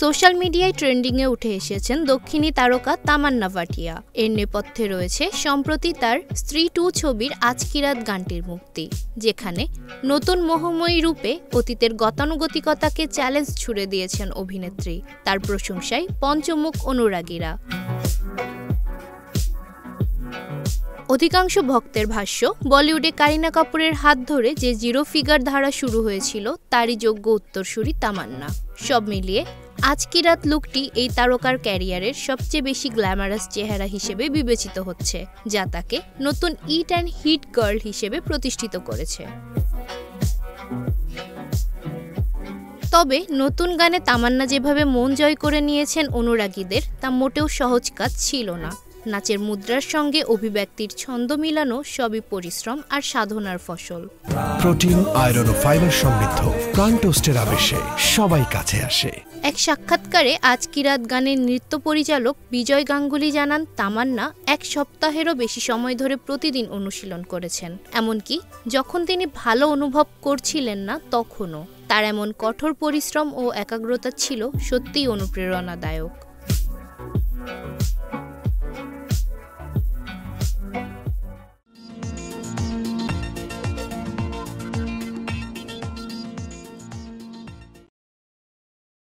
Social মিডিয়ায় ট্রেন্ডিংয়ে উঠে এসেছেন দক্ষিণী তারকা তামান্না ভাটিয়া। এর নেপথ্যে রয়েছে সম্প্রতি তার স্ত্রী 2 ছবির আজকি রাত গানটির মুক্তি, যেখানে নতুন মোহময়ী রূপে অতীতের গতানুগতিকতাকে চ্যালেঞ্জ ছুড়ে দিয়েছেন অভিনেত্রী। তার প্রশংসায় পঞ্চমুখ অনুরাগীরা। অধিকাংশ ভক্তের ভাষ্য, বলিউডে কারিনা কাপুরের হাত ধরে যে জিরো ফিগার ধারা শুরু হয়েছিল তারই যোগ্য উত্তরসূরি তামান্না। সব মিলিয়ে আজকি রাত লুকটি এই তারকার ক্যারিয়ারের সবচেয়ে বেশি গ্ল্যামারাস চেহারা হিসেবে বিবেচিত হচ্ছে, যা তাকে নতুন ইট অ্যান্ড হিট গার্ল হিসেবে প্রতিষ্ঠিত করেছে। তবে নতুন গানে তামান্না যেভাবে মন জয় করে নিয়েছেন অনুরাগীদের, তা মোটেও সহজ কাজ ছিল না। নাচের মুদ্রার সঙ্গে অভিব্যক্তির ছন্দ মিলানো সবই পরিশ্রম আর সাধনার ফসল। প্রোটিন, আয়রন ও ফাইবার সমৃদ্ধ প্রাণ টোস্টের আবেশে সবাই কাছে আসে। এক সাক্ষাৎকারে আজকি রাত গানের নৃত্য পরিচালক বিজয় গাঙ্গুলি জানান, তামান্না 1 সপ্তাহেরও বেশি সময় ধরে প্রতিদিন অনুশীলন করেছেন। এমনকি যখন তিনি ভালো অনুভব করছিলেন না তখনও। তার এমন কঠোর পরিশ্রম ও একাগ্রতা ছিল সত্যিই অনুপ্রেরণাদায়ক।